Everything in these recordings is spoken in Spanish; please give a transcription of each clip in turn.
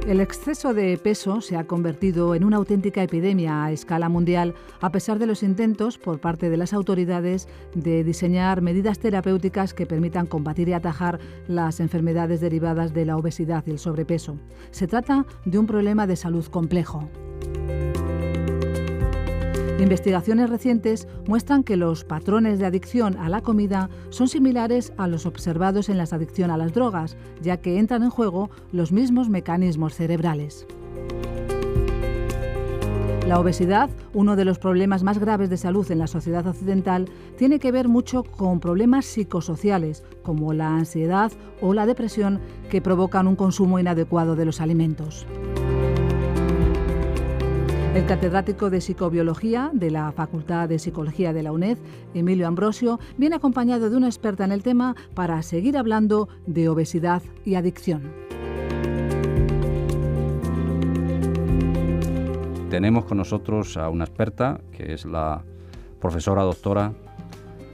El exceso de peso se ha convertido en una auténtica epidemia a escala mundial, a pesar de los intentos por parte de las autoridades de diseñar medidas terapéuticas que permitan combatir y atajar las enfermedades derivadas de la obesidad y el sobrepeso. Se trata de un problema de salud complejo. Investigaciones recientes muestran que los patrones de adicción a la comida son similares a los observados en la adicción a las drogas, ya que entran en juego los mismos mecanismos cerebrales. La obesidad, uno de los problemas más graves de salud en la sociedad occidental, tiene que ver mucho con problemas psicosociales, como la ansiedad o la depresión, que provocan un consumo inadecuado de los alimentos. El catedrático de Psicobiología de la Facultad de Psicología de la UNED, Emilio Ambrosio, viene acompañado de una experta en el tema para seguir hablando de obesidad y adicción. Tenemos con nosotros a una experta, que es la profesora doctora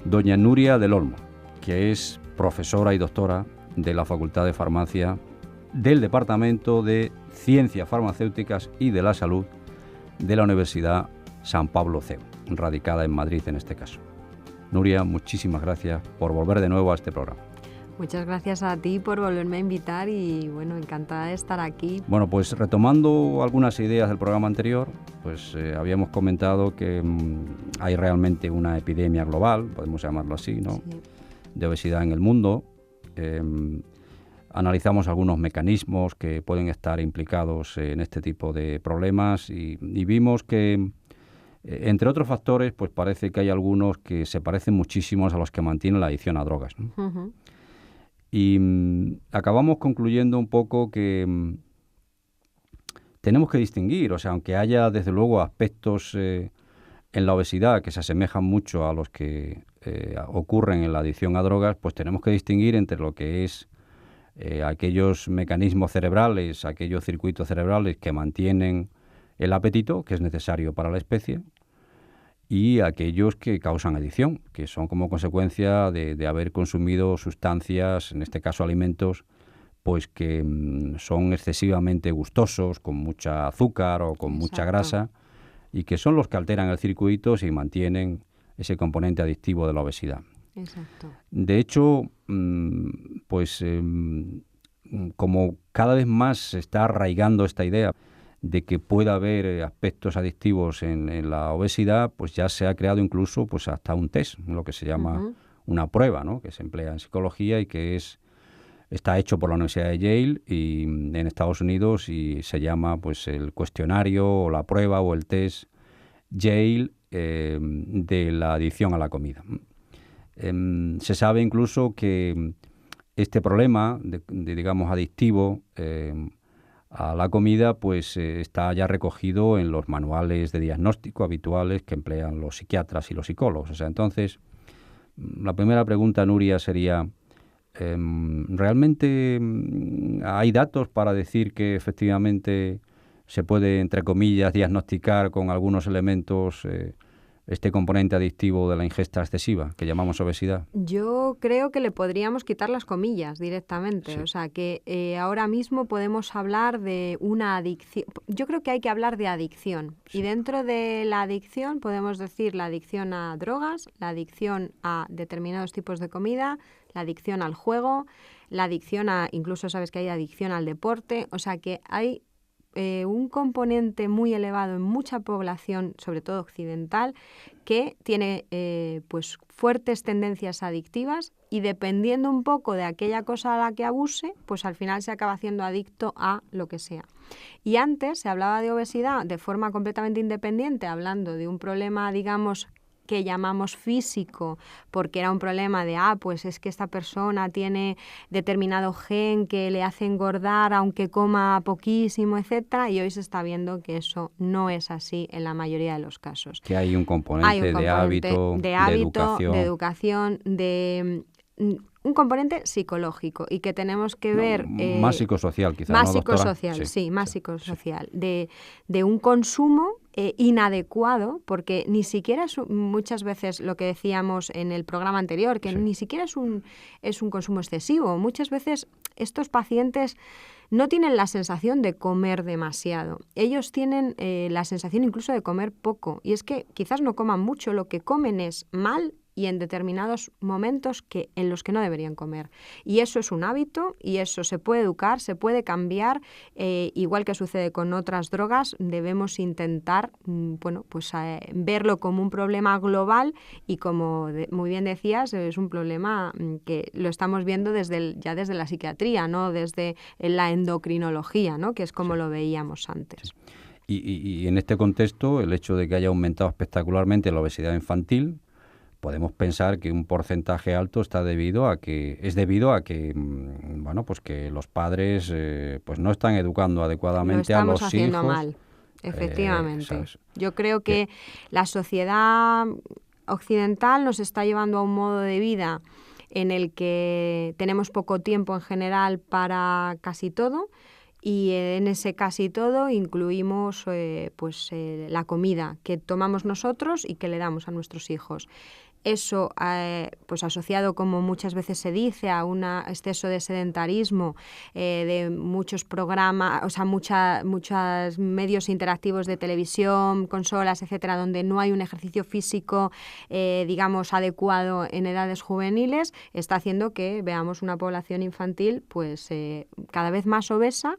doña Nuria del Olmo, que es profesora y doctora de la Facultad de Farmacia del Departamento de Ciencias Farmacéuticas y de la Salud de la Universidad San Pablo CEU, radicada en Madrid en este caso. Nuria, muchísimas gracias por volver de nuevo a este programa. Muchas gracias a ti por volverme a invitar y bueno, encantada de estar aquí. Bueno, pues retomando algunas ideas del programa anterior, pues habíamos comentado que hay realmente una epidemia global, podemos llamarlo así, ¿no? Sí. De obesidad en el mundo. Analizamos algunos mecanismos que pueden estar implicados en este tipo de problemas y vimos que, entre otros factores, pues parece que hay algunos que se parecen muchísimo a los que mantienen la adicción a drogas, ¿no? Uh-huh. Y acabamos concluyendo un poco que tenemos que distinguir, o sea, aunque haya desde luego aspectos en la obesidad que se asemejan mucho a los que ocurren en la adicción a drogas, pues tenemos que distinguir entre lo que es aquellos mecanismos cerebrales, aquellos circuitos cerebrales que mantienen el apetito, que es necesario para la especie, y aquellos que causan adicción, que son como consecuencia de haber consumido sustancias, en este caso alimentos, pues que son excesivamente gustosos, con mucha azúcar o con mucha grasa, y que son los que alteran el circuito y mantienen ese componente adictivo de la obesidad. Exacto. De hecho, pues como cada vez más se está arraigando esta idea de que pueda haber aspectos adictivos en la obesidad, pues ya se ha creado incluso pues hasta un test, lo que se llama una prueba, ¿no? Que se emplea en psicología y que está hecho por la Universidad de Yale y en Estados Unidos, y se llama pues el cuestionario o la prueba o el test Yale de la adicción a la comida. Se sabe incluso que este problema digamos adictivo a la comida pues está ya recogido en los manuales de diagnóstico habituales que emplean los psiquiatras y los psicólogos. O sea, entonces, la primera pregunta, Nuria, sería ¿realmente hay datos para decir que efectivamente se puede, entre comillas, diagnosticar con algunos elementos este componente adictivo de la ingesta excesiva, que llamamos obesidad? Yo creo que le podríamos quitar las comillas directamente. Sí. O sea, que ahora mismo podemos hablar de una adicción. Yo creo que hay que hablar de adicción. Sí. Y dentro de la adicción podemos decir la adicción a drogas, la adicción a determinados tipos de comida, la adicción al juego, la adicción a, incluso sabes que hay adicción al deporte. O sea, que hay un componente muy elevado en mucha población, sobre todo occidental, que tiene pues fuertes tendencias adictivas, y dependiendo un poco de aquella cosa a la que abuse, pues al final se acaba haciendo adicto a lo que sea. Y antes se hablaba de obesidad de forma completamente independiente, hablando de un problema, digamos, que llamamos físico, porque era un problema de, pues es que esta persona tiene determinado gen que le hace engordar aunque coma poquísimo, etcétera, y hoy se está viendo que eso no es así en la mayoría de los casos. Que hay un componente de hábito, de educación, un componente psicológico, y que tenemos que ver... más psicosocial, quizás, más ¿no, psicosocial, doctora? Sí, más psicosocial. Sí. De un consumo inadecuado, porque ni siquiera es muchas veces lo que decíamos en el programa anterior, que ni siquiera es un consumo excesivo. Muchas veces estos pacientes no tienen la sensación de comer demasiado. Ellos tienen la sensación incluso de comer poco. Y es que quizás no coman mucho, lo que comen es mal y en determinados momentos en los que no deberían comer. Y eso es un hábito y eso se puede educar, se puede cambiar. Igual que sucede con otras drogas, debemos intentar verlo como un problema global y, como muy bien decías, es un problema que lo estamos viendo desde la psiquiatría, no desde la endocrinología, ¿no? Que es como lo veíamos antes. Sí. Y en este contexto, el hecho de que haya aumentado espectacularmente la obesidad infantil, podemos pensar que un porcentaje alto es debido a que que los padres pues no están educando adecuadamente a los hijos. Lo estamos haciendo mal, efectivamente. Yo creo que la sociedad occidental nos está llevando a un modo de vida en el que tenemos poco tiempo en general para casi todo. Y en ese casi todo incluimos la comida que tomamos nosotros y que le damos a nuestros hijos. Eso, asociado, como muchas veces se dice, a un exceso de sedentarismo, de muchos programas, o sea, muchos medios interactivos de televisión, consolas, etcétera, donde no hay un ejercicio físico, adecuado en edades juveniles, está haciendo que veamos una población infantil, cada vez más obesa,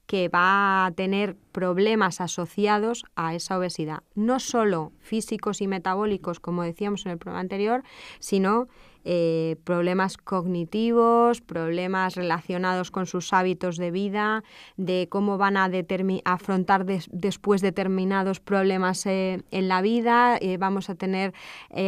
que va a tener problemas asociados a esa obesidad, no solo físicos y metabólicos, como decíamos en el programa anterior, sino problemas cognitivos, problemas relacionados con sus hábitos de vida, de cómo van a afrontar después determinados problemas en la vida. Vamos a tener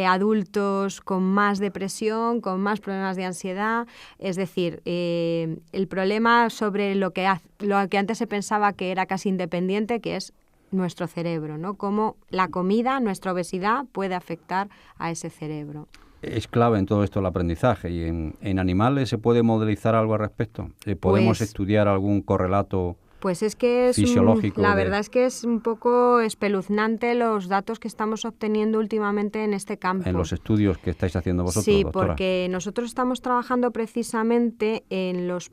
adultos con más depresión, con más problemas de ansiedad. Es decir, el problema sobre lo que antes se pensaba que era casi independiente, que es nuestro cerebro, ¿no? Cómo la comida, nuestra obesidad, puede afectar a ese cerebro. Es clave en todo esto el aprendizaje. ¿Y en animales se puede modelizar algo al respecto? ¿Podemos estudiar algún correlato fisiológico? La verdad es que es un poco espeluznante los datos que estamos obteniendo últimamente en este campo. En los estudios que estáis haciendo vosotros, sí, doctora. Porque nosotros estamos trabajando precisamente en los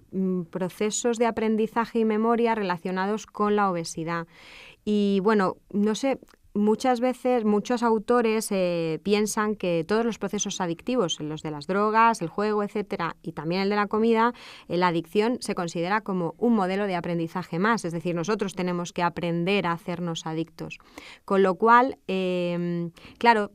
procesos de aprendizaje y memoria relacionados con la obesidad. Y bueno, no sé, muchas veces muchos autores piensan que todos los procesos adictivos, los de las drogas, el juego, etcétera, y también el de la comida, la adicción se considera como un modelo de aprendizaje más. Es decir, nosotros tenemos que aprender a hacernos adictos. Con lo cual, claro,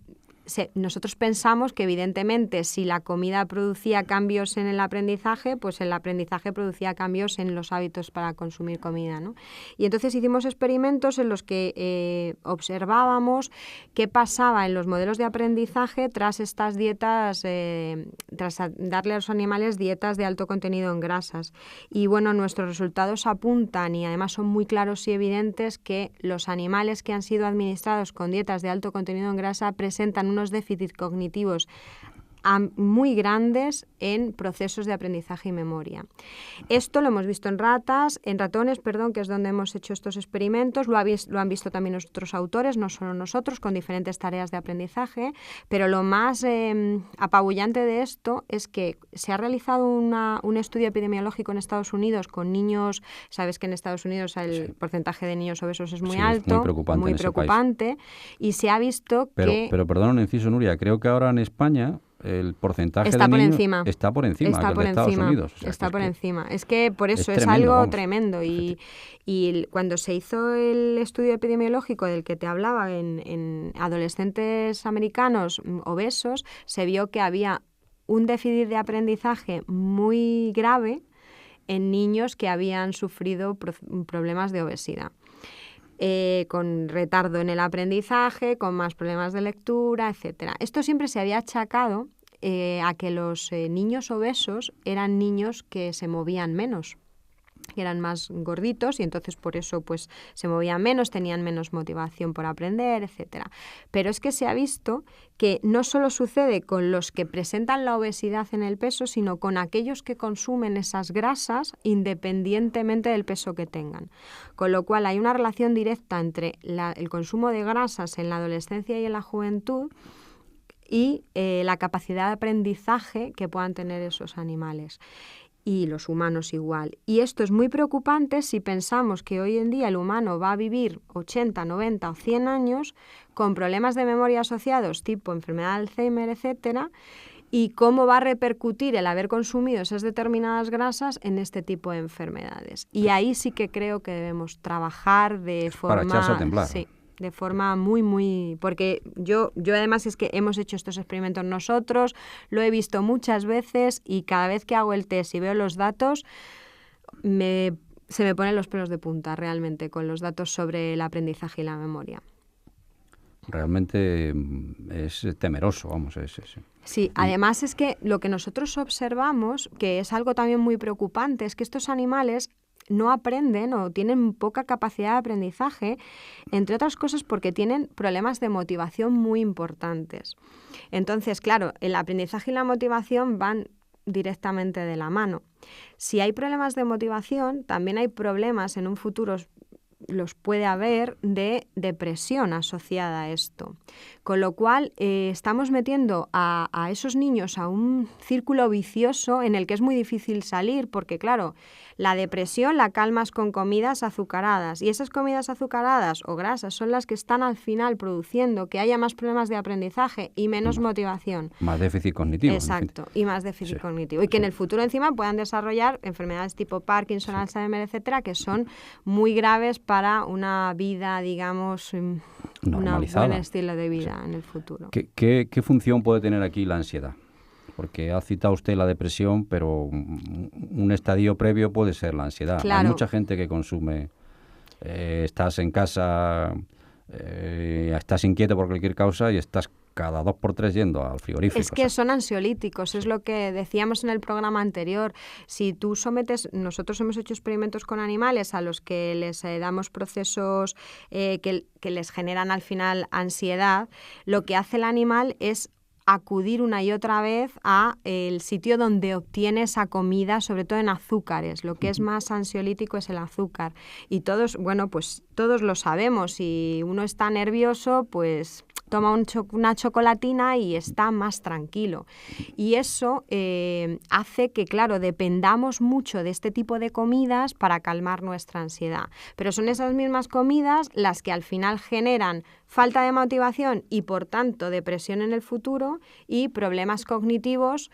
nosotros pensamos que evidentemente si la comida producía cambios en el aprendizaje, pues el aprendizaje producía cambios en los hábitos para consumir comida, ¿no? Y entonces hicimos experimentos en los que observábamos qué pasaba en los modelos de aprendizaje tras estas dietas, tras darle a los animales dietas de alto contenido en grasas. Y bueno, nuestros resultados apuntan, y además son muy claros y evidentes, que los animales que han sido administrados con dietas de alto contenido en grasa presentan unos déficits cognitivos muy grandes en procesos de aprendizaje y memoria. Esto lo hemos visto en ratones, que es donde hemos hecho estos experimentos. Lo han visto también otros autores, no solo nosotros, con diferentes tareas de aprendizaje, pero lo más apabullante de esto es que se ha realizado un estudio epidemiológico en Estados Unidos con niños. Sabes que en Estados Unidos el porcentaje de niños obesos es muy alto, es muy preocupante, y se ha visto Pero perdona un inciso, Nuria, creo que ahora en España el porcentaje está de por niños encima. está por encima del de Estados Unidos. O sea, está por encima. Es que por eso es tremendo, algo tremendo. Y cuando se hizo el estudio epidemiológico del que te hablaba en adolescentes americanos obesos, se vio que había un déficit de aprendizaje muy grave en niños que habían sufrido problemas de obesidad. Con retardo en el aprendizaje, con más problemas de lectura, etcétera. Esto siempre se había achacado a que los niños obesos eran niños que se movían menos. que eran más gorditos y entonces por eso pues se movían menos, tenían menos motivación por aprender, etcétera. Pero es que se ha visto que no solo sucede con los que presentan la obesidad en el peso, sino con aquellos que consumen esas grasas independientemente del peso que tengan. Con lo cual hay una relación directa entre el consumo de grasas en la adolescencia y en la juventud y la capacidad de aprendizaje que puedan tener esos animales. Y los humanos igual. Y esto es muy preocupante si pensamos que hoy en día el humano va a vivir 80, 90 o 100 años con problemas de memoria asociados tipo enfermedad de Alzheimer, etcétera, y cómo va a repercutir el haber consumido esas determinadas grasas en este tipo de enfermedades. Y ahí sí que creo que debemos trabajar de forma... Para echarse a temblar. Sí. De forma muy... Porque yo además es que hemos hecho estos experimentos nosotros, lo he visto muchas veces y cada vez que hago el test y veo los datos, se me ponen los pelos de punta realmente con los datos sobre el aprendizaje y la memoria. Realmente es temeroso, vamos. Sí, además es que lo que nosotros observamos, que es algo también muy preocupante, es que estos animales no aprenden o tienen poca capacidad de aprendizaje, entre otras cosas porque tienen problemas de motivación muy importantes. Entonces, claro, el aprendizaje y la motivación van directamente de la mano. Si hay problemas de motivación, también hay problemas en un futuro, los puede haber, de depresión asociada a esto. Con lo cual, estamos metiendo a esos niños a un círculo vicioso en el que es muy difícil salir, porque claro, la depresión la calmas con comidas azucaradas y esas comidas azucaradas o grasas son las que están al final produciendo que haya más problemas de aprendizaje y menos motivación. Más déficit cognitivo. Exacto, y más déficit cognitivo. Y que en el futuro encima puedan desarrollar enfermedades tipo Parkinson, Alzheimer, etcétera, que son muy graves para una vida, digamos, un buen estilo de vida en el futuro. ¿Qué función puede tener aquí la ansiedad? Porque ha citado usted la depresión, pero un estadio previo puede ser la ansiedad. Claro. Hay mucha gente que consume, estás en casa, estás inquieto por cualquier causa y estás cada 2x3 yendo al frigorífico. Es que son ansiolíticos, es lo que decíamos en el programa anterior. Si tú nosotros hemos hecho experimentos con animales a los que les damos procesos que les generan al final ansiedad, lo que hace el animal es acudir una y otra vez a el sitio donde obtiene esa comida, sobre todo en azúcares. Lo que es más ansiolítico es el azúcar. Y todos lo sabemos. Si uno está nervioso, pues toma una chocolatina y está más tranquilo. Y eso hace que, claro, dependamos mucho de este tipo de comidas para calmar nuestra ansiedad. Pero son esas mismas comidas las que al final generan falta de motivación y, por tanto, depresión en el futuro y problemas cognitivos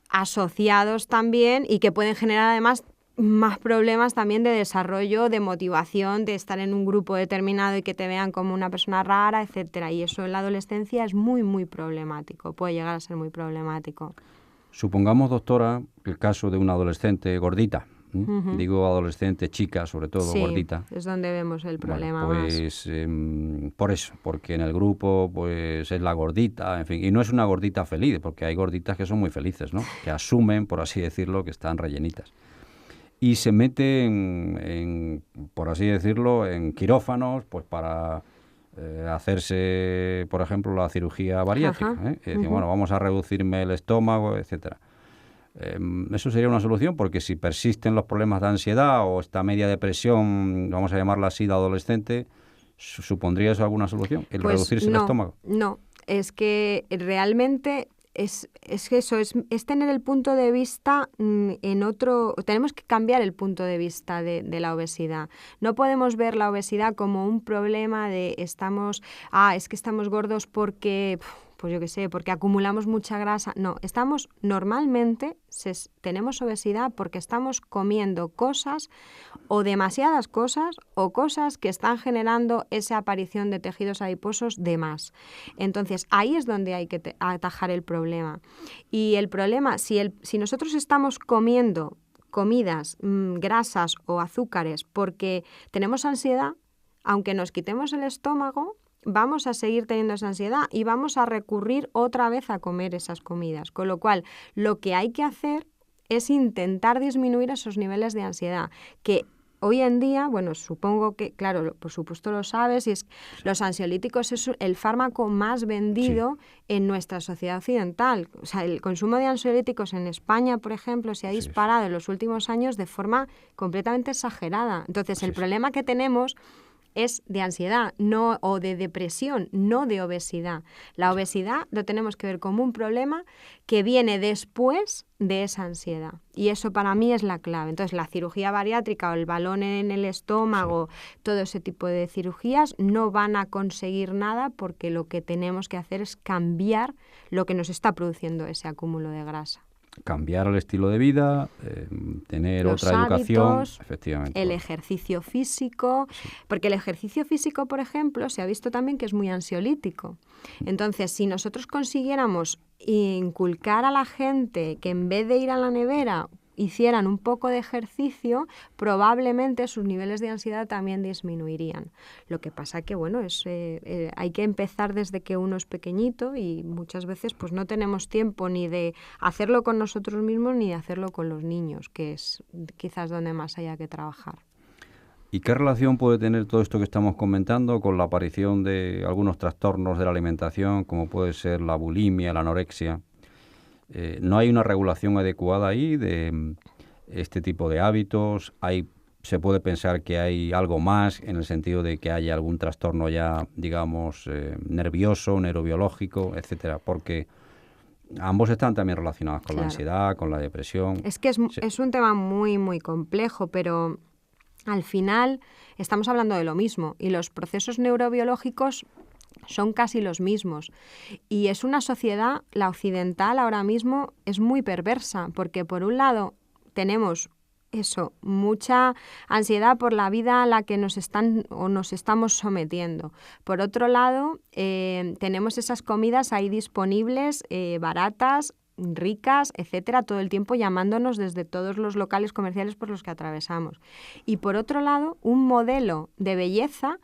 asociados también y que pueden generar además más problemas también de desarrollo, de motivación, de estar en un grupo determinado y que te vean como una persona rara, etcétera. Y eso en la adolescencia es muy, muy problemático, puede llegar a ser muy problemático. Supongamos, doctora, el caso de una adolescente gordita. Digo adolescente, chica, sobre todo, sí, gordita. Es donde vemos el problema pues, más. Por eso, porque en el grupo pues es la gordita, en fin, y no es una gordita feliz, porque hay gorditas que son muy felices, ¿no? Que asumen, por así decirlo, que están rellenitas. Y se mete por así decirlo, en quirófanos, pues para hacerse, por ejemplo, la cirugía bariátrica. Y decir, bueno, vamos a reducirme el estómago, etcétera. Eso sería una solución, porque si persisten los problemas de ansiedad o esta media depresión, vamos a llamarla así, de adolescente, ¿supondría eso alguna solución? ¿El reducirse el estómago? No, es que realmente es eso, es tener el punto de vista en otro... Tenemos que cambiar el punto de vista de la obesidad. No podemos ver la obesidad como un problema de es que estamos gordos porque... pues yo qué sé, porque acumulamos mucha grasa. No, normalmente tenemos obesidad porque estamos comiendo cosas o demasiadas cosas o cosas que están generando esa aparición de tejidos adiposos de más. Entonces, ahí es donde hay que atajar el problema. Y el problema, si nosotros estamos comiendo comidas, grasas o azúcares porque tenemos ansiedad, aunque nos quitemos el estómago, vamos a seguir teniendo esa ansiedad y vamos a recurrir otra vez a comer esas comidas. Con lo cual, lo que hay que hacer es intentar disminuir esos niveles de ansiedad, que hoy en día, bueno, supongo que, claro, por supuesto lo sabes, y es los ansiolíticos es el fármaco más vendido en nuestra sociedad occidental. O sea, el consumo de ansiolíticos en España, por ejemplo, se ha disparado en los últimos años de forma completamente exagerada. Entonces, el problema que tenemos es de ansiedad o de depresión, no de obesidad. La obesidad lo tenemos que ver como un problema que viene después de esa ansiedad. Y eso para mí es la clave. Entonces, la cirugía bariátrica o el balón en el estómago, todo ese tipo de cirugías no van a conseguir nada, porque lo que tenemos que hacer es cambiar lo que nos está produciendo ese acúmulo de grasa. Cambiar el estilo de vida, tener los otra educación, hábitos, efectivamente. El ejercicio físico, porque el ejercicio físico, por ejemplo, se ha visto también que es muy ansiolítico. Entonces, si nosotros consiguiéramos inculcar a la gente que en vez de ir a la nevera hicieran un poco de ejercicio, probablemente sus niveles de ansiedad también disminuirían. Lo que pasa que, bueno, hay que empezar desde que uno es pequeñito, y muchas veces pues no tenemos tiempo ni de hacerlo con nosotros mismos ni de hacerlo con los niños, que es quizás donde más haya que trabajar. ¿Y qué relación puede tener todo esto que estamos comentando con la aparición de algunos trastornos de la alimentación, como puede ser la bulimia, la anorexia? ¿No hay una regulación adecuada ahí de este tipo de hábitos? Se puede pensar que hay algo más, en el sentido de que haya algún trastorno ya, digamos, nervioso, neurobiológico, etcétera, porque ambos están también relacionados con la ansiedad, con la depresión. Es que es un tema muy, muy complejo, pero al final estamos hablando de lo mismo, y los procesos neurobiológicos son casi los mismos. Y es una sociedad, la occidental ahora mismo, es muy perversa, porque por un lado tenemos mucha ansiedad por la vida a la que nos estamos sometiendo. Por otro lado, tenemos esas comidas ahí disponibles, baratas, ricas, etcétera, todo el tiempo llamándonos desde todos los locales comerciales por los que atravesamos. Y por otro lado, un modelo de belleza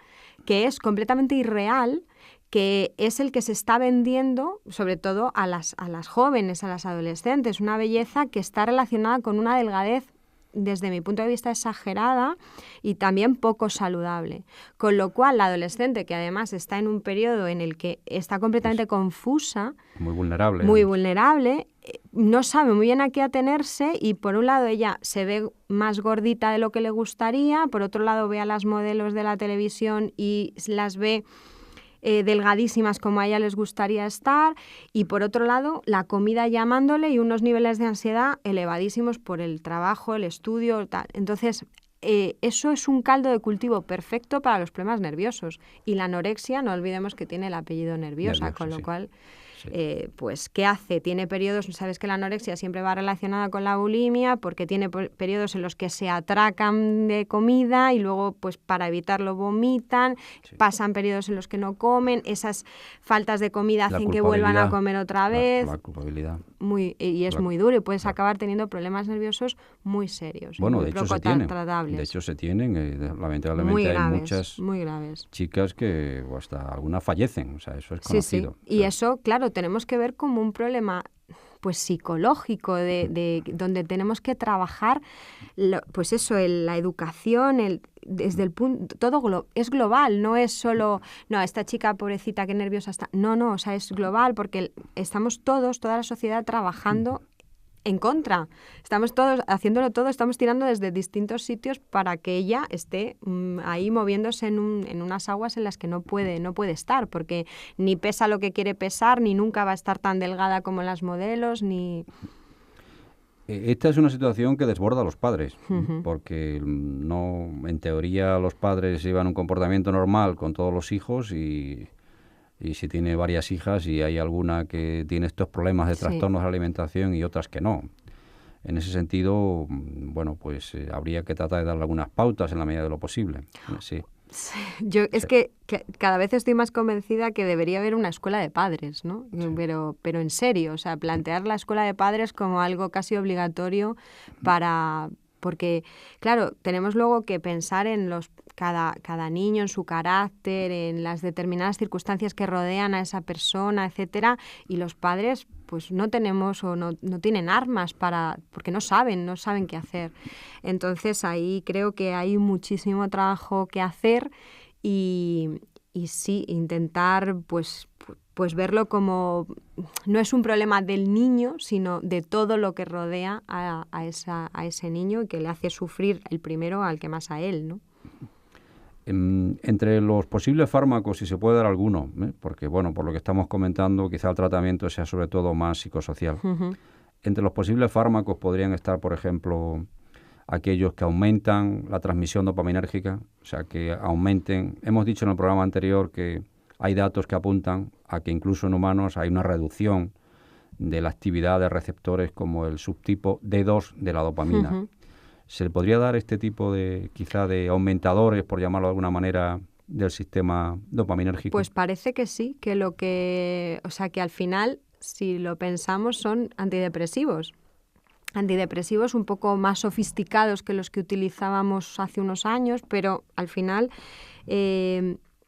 que es completamente irreal, que es el que se está vendiendo, sobre todo a las jóvenes, a las adolescentes, una belleza que está relacionada con una delgadez, desde mi punto de vista, exagerada y también poco saludable. Con lo cual, la adolescente, que además está en un periodo en el que está completamente confusa, muy vulnerable, no sabe muy bien a qué atenerse, y por un lado ella se ve más gordita de lo que le gustaría, por otro lado ve a las modelos de la televisión y las ve delgadísimas como a ella les gustaría estar, y por otro lado la comida llamándole, y unos niveles de ansiedad elevadísimos por el trabajo, el estudio, tal. Entonces, eso es un caldo de cultivo perfecto para los problemas nerviosos, y la anorexia, no olvidemos que tiene el apellido nerviosa, con lo cual... pues, ¿qué hace? Tiene periodos, sabes que la anorexia siempre va relacionada con la bulimia, porque tiene periodos en los que se atracan de comida y luego, pues, para evitarlo vomitan, pasan periodos en los que no comen, esas faltas de comida hacen que vuelvan a comer otra vez. La culpabilidad. Es muy duro, y puedes acabar teniendo problemas nerviosos muy serios, bueno, muy de hecho tratables. De hecho se tienen, lamentablemente muy hay graves, muchas muy graves. chicas que hasta algunas fallecen, o sea, eso es conocido. Sí. Y eso, claro, tenemos que ver como un problema, pues, psicológico, de donde tenemos que trabajar, pues eso, la educación, desde el punto, todo es global, no es solo, no, esta chica pobrecita, qué nerviosa está, no, o sea, es global, porque estamos toda la sociedad trabajando en contra. Estamos todos haciéndolo todo, estamos tirando desde distintos sitios para que ella esté ahí moviéndose en unas aguas en las que no puede estar, porque ni pesa lo que quiere pesar, ni nunca va a estar tan delgada como las modelos, ni... Esta es una situación que desborda a los padres, porque no, en teoría los padres llevan un comportamiento normal con todos los hijos, y si tiene varias hijas y hay alguna que tiene estos problemas de trastornos de alimentación y otras que no. En ese sentido, bueno, pues habría que tratar de darle algunas pautas en la medida de lo posible. Sí. Es que cada vez estoy más convencida que debería haber una escuela de padres, ¿no? Sí. Pero en serio, o sea, plantear la escuela de padres como algo casi obligatorio porque, claro, tenemos luego que pensar en cada niño en su carácter, en las determinadas circunstancias que rodean a esa persona, etcétera, y los padres pues no tenemos o no tienen armas porque no saben qué hacer. Entonces ahí creo que hay muchísimo trabajo que hacer y sí, intentar pues verlo como no es un problema del niño, sino de todo lo que rodea a ese niño y que le hace sufrir el primero al que más a él, ¿no? Entre los posibles fármacos, si se puede dar alguno, porque bueno, por lo que estamos comentando, quizá el tratamiento sea sobre todo más psicosocial. Uh-huh. Entre los posibles fármacos podrían estar, por ejemplo, aquellos que aumentan la transmisión dopaminérgica, o sea, que aumenten. Hemos dicho en el programa anterior que hay datos que apuntan a que incluso en humanos hay una reducción de la actividad de receptores como el subtipo D2 de la dopamina. Uh-huh. ¿Se le podría dar este tipo de, quizá, de aumentadores, por llamarlo de alguna manera, del sistema dopaminérgico? Pues parece que sí, que al final, si lo pensamos, son antidepresivos. Antidepresivos un poco más sofisticados que los que utilizábamos hace unos años, pero al final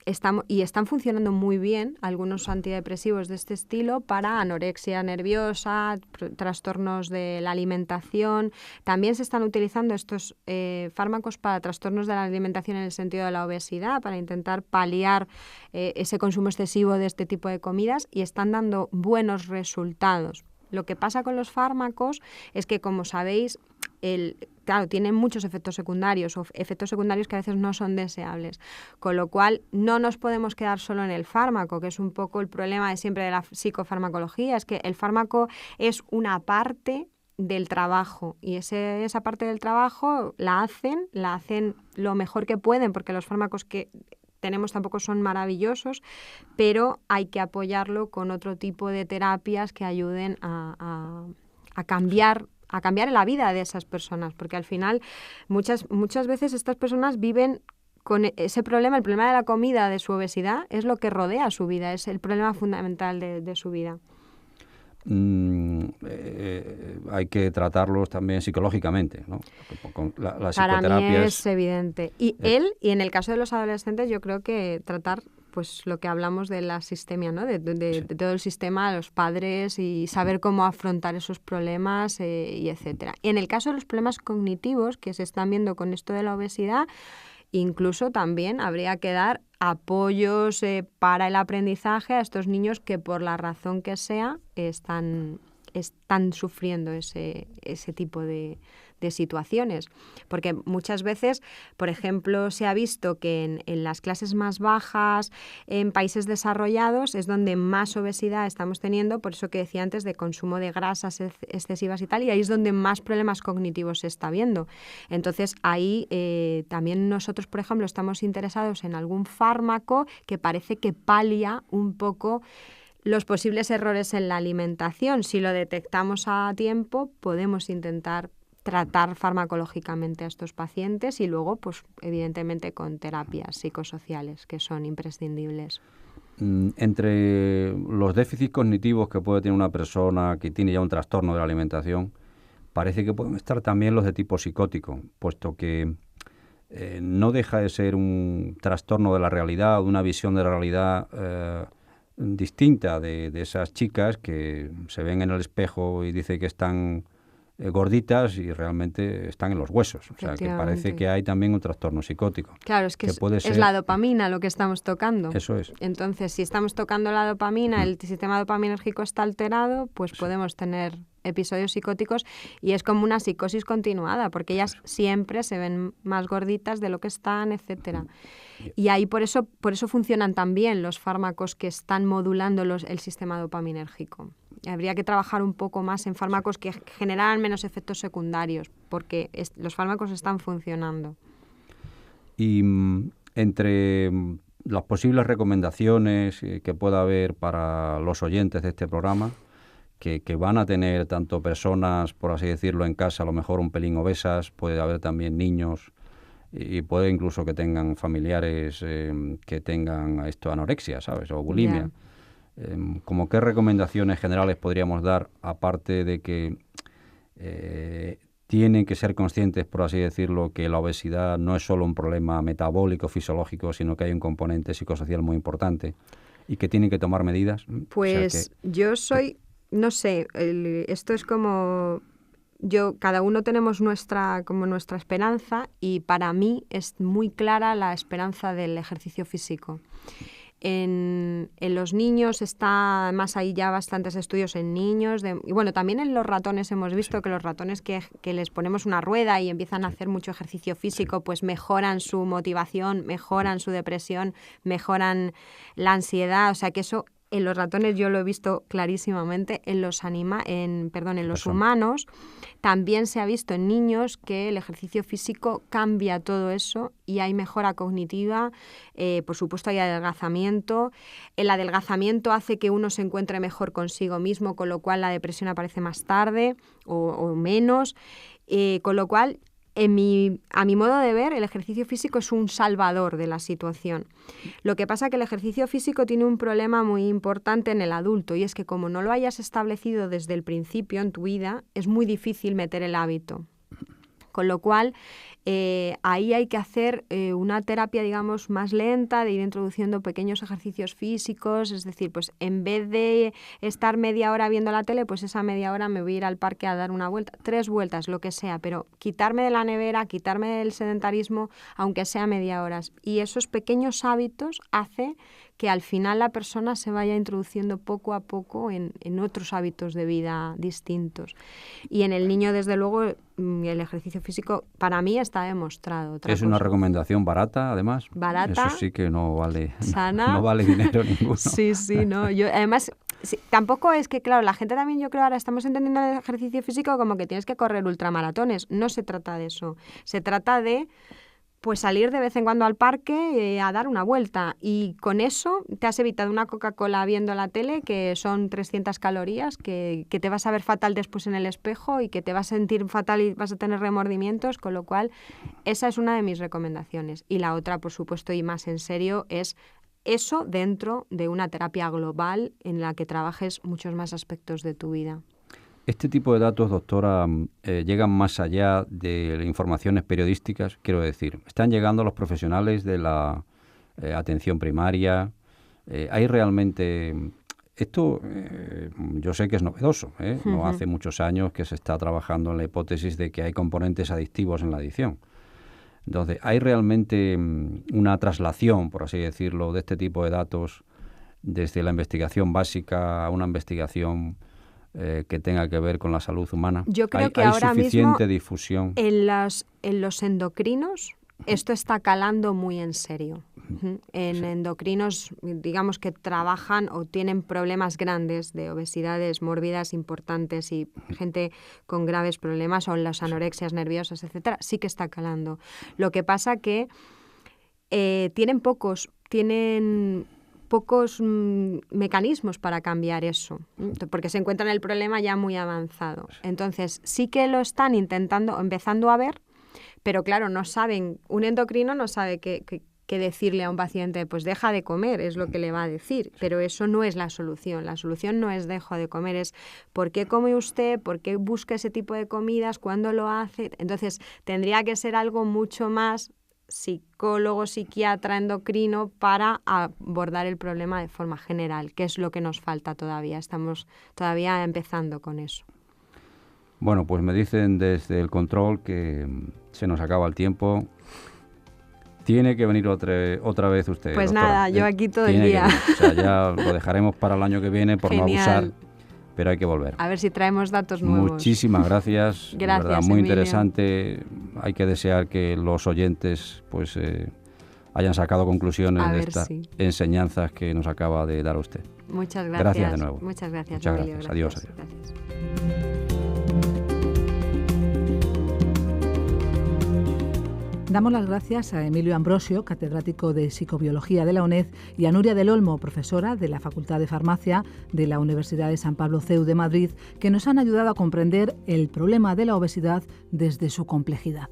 están funcionando muy bien algunos antidepresivos de este estilo para anorexia nerviosa, trastornos de la alimentación. También se están utilizando estos fármacos para trastornos de la alimentación en el sentido de la obesidad, para intentar paliar ese consumo excesivo de este tipo de comidas, y están dando buenos resultados. Lo que pasa con los fármacos es que, como sabéis, claro, tienen muchos efectos secundarios, o efectos secundarios que a veces no son deseables. Con lo cual, no nos podemos quedar solo en el fármaco, que es un poco el problema de siempre de la psicofarmacología, es que el fármaco es una parte del trabajo, y esa parte del trabajo la hacen lo mejor que pueden, porque los fármacos que tenemos tampoco son maravillosos, pero hay que apoyarlo con otro tipo de terapias que ayuden a cambiar la vida de esas personas, porque al final muchas veces estas personas viven con ese problema, el problema de la comida, de su obesidad, es lo que rodea su vida, es el problema fundamental de su vida. Hay que tratarlos también psicológicamente, ¿no? La Para psicoterapia mí es evidente. Y en el caso de los adolescentes, yo creo que tratar pues lo que hablamos de la sistemia, ¿no? De todo el sistema, los padres, y saber cómo afrontar esos problemas y etcétera. Y en el caso de los problemas cognitivos que se están viendo con esto de la obesidad, incluso también habría que dar apoyos para el aprendizaje a estos niños que, por la razón que sea, están sufriendo ese tipo de situaciones. Porque muchas veces, por ejemplo, se ha visto que en las clases más bajas, en países desarrollados, es donde más obesidad estamos teniendo, por eso que decía antes de consumo de grasas excesivas y tal, y ahí es donde más problemas cognitivos se está viendo. Entonces, ahí también nosotros, por ejemplo, estamos interesados en algún fármaco que parece que palia un poco los posibles errores en la alimentación. Si lo detectamos a tiempo, podemos intentar tratar farmacológicamente a estos pacientes, y luego, pues evidentemente, con terapias psicosociales que son imprescindibles. Entre los déficits cognitivos que puede tener una persona que tiene ya un trastorno de la alimentación, parece que pueden estar también los de tipo psicótico, puesto que no deja de ser un trastorno de la realidad, una visión de la realidad distinta de esas chicas que se ven en el espejo y dicen que están gorditas y realmente están en los huesos. O sea, que parece que hay también un trastorno psicótico. Claro, es que es la dopamina lo que estamos tocando. Eso es. Entonces, si estamos tocando la dopamina, el sistema dopaminérgico está alterado, pues podemos tener episodios psicóticos, y es como una psicosis continuada, porque ellas siempre se ven más gorditas de lo que están, etcétera. Y ahí por eso funcionan tan bien los fármacos que están modulando el sistema dopaminérgico. Habría que trabajar un poco más en fármacos que generaran menos efectos secundarios, porque los fármacos están funcionando. Y entre las posibles recomendaciones que pueda haber para los oyentes de este programa, que van a tener tanto personas, por así decirlo, en casa, a lo mejor un pelín obesas, puede haber también niños, y puede incluso que tengan familiares que tengan anorexia, ¿sabes? O bulimia. Yeah. ¿Cómo qué recomendaciones generales podríamos dar, aparte de que tienen que ser conscientes, por así decirlo, que la obesidad no es solo un problema metabólico, fisiológico, sino que hay un componente psicosocial muy importante y que tienen que tomar medidas. Pues yo soy, no sé, esto es como... cada uno tenemos nuestra esperanza, y para mí es muy clara la esperanza del ejercicio físico. En los niños está, además hay ya bastantes estudios en niños, y bueno, también en los ratones hemos visto que los ratones que les ponemos una rueda y empiezan a hacer mucho ejercicio físico, pues mejoran su motivación, mejoran su depresión, mejoran la ansiedad, o sea que eso... En los ratones yo lo he visto clarísimamente, en los humanos también se ha visto en niños que el ejercicio físico cambia todo eso y hay mejora cognitiva, por supuesto hay adelgazamiento. El adelgazamiento hace que uno se encuentre mejor consigo mismo, con lo cual la depresión aparece más tarde o menos, con lo cual... a mi modo de ver, el ejercicio físico es un salvador de la situación. Lo que pasa es que el ejercicio físico tiene un problema muy importante en el adulto, y es que como no lo hayas establecido desde el principio en tu vida, es muy difícil meter el hábito. Con lo cual, ahí hay que hacer una terapia, digamos, más lenta, de ir introduciendo pequeños ejercicios físicos, es decir, pues en vez de estar media hora viendo la tele, pues esa media hora me voy a ir al parque a dar una vuelta, 3 vueltas, lo que sea, pero quitarme de la nevera, quitarme del sedentarismo, aunque sea media hora. Y esos pequeños hábitos hacen que al final la persona se vaya introduciendo poco a poco en otros hábitos de vida distintos. Y en el niño, desde luego, el ejercicio físico para mí está demostrado. Es una recomendación barata, además. Barata. Eso sí que no vale, sana. No vale dinero ninguno. Sí, no. Yo, además, sí, tampoco es que, claro, la gente también, yo creo, ahora estamos entendiendo el ejercicio físico como que tienes que correr ultramaratones. No se trata de eso. Se trata de... pues salir de vez en cuando al parque a dar una vuelta, y con eso te has evitado una Coca-Cola viendo la tele, que son 300 calorías, que te vas a ver fatal después en el espejo y que te vas a sentir fatal y vas a tener remordimientos, con lo cual esa es una de mis recomendaciones. Y la otra, por supuesto, y más en serio, es eso dentro de una terapia global en la que trabajes muchos más aspectos de tu vida. Este tipo de datos, doctora, llegan más allá de informaciones periodísticas, quiero decir, están llegando a los profesionales de la atención primaria. Hay realmente... Esto yo sé que es novedoso, No hace muchos años que se está trabajando en la hipótesis de que hay componentes adictivos en la adicción. Entonces, ¿hay realmente una traslación, por así decirlo, de este tipo de datos desde la investigación básica a una investigación que tenga que ver con la salud humana? Yo creo que hay ahora suficiente mismo difusión. En los endocrinos esto está calando muy en serio. En endocrinos, digamos, que trabajan o tienen problemas grandes de obesidades mórbidas importantes y gente con graves problemas, o las anorexias nerviosas, etcétera, sí que está calando. Lo que pasa que tienen pocos mecanismos para cambiar eso, porque se encuentran el problema ya muy avanzado. Entonces, sí que lo están empezando a ver, pero claro, no saben, un endocrino no sabe qué decirle a un paciente, pues deja de comer, es lo que le va a decir, pero eso no es la solución. La solución no es dejo de comer, es ¿por qué come usted? ¿Por qué busca ese tipo de comidas? ¿Cuándo lo hace? Entonces, tendría que ser algo mucho más psicólogo, psiquiatra, endocrino, para abordar el problema de forma general, que es lo que nos falta todavía. Estamos todavía empezando con eso. Bueno, pues me dicen desde el control que se nos acaba el tiempo. Tiene que venir otra vez usted, pues doctora. Nada, yo aquí todo el día. O sea, ya lo dejaremos para el año que viene por Genial. No abusar, pero hay que volver. A ver si traemos datos nuevos. Muchísimas gracias. Gracias, verdad, muy Emilio. Interesante. Hay que desear que los oyentes pues hayan sacado conclusiones de estas enseñanzas que nos acaba de dar usted. Muchas gracias. Gracias de nuevo. Muchas gracias, Muchas Emilio. gracias. Adiós. Gracias. Damos las gracias a Emilio Ambrosio, catedrático de Psicobiología de la UNED, y a Nuria del Olmo, profesora de la Facultad de Farmacia de la Universidad de San Pablo CEU de Madrid, que nos han ayudado a comprender el problema de la obesidad desde su complejidad.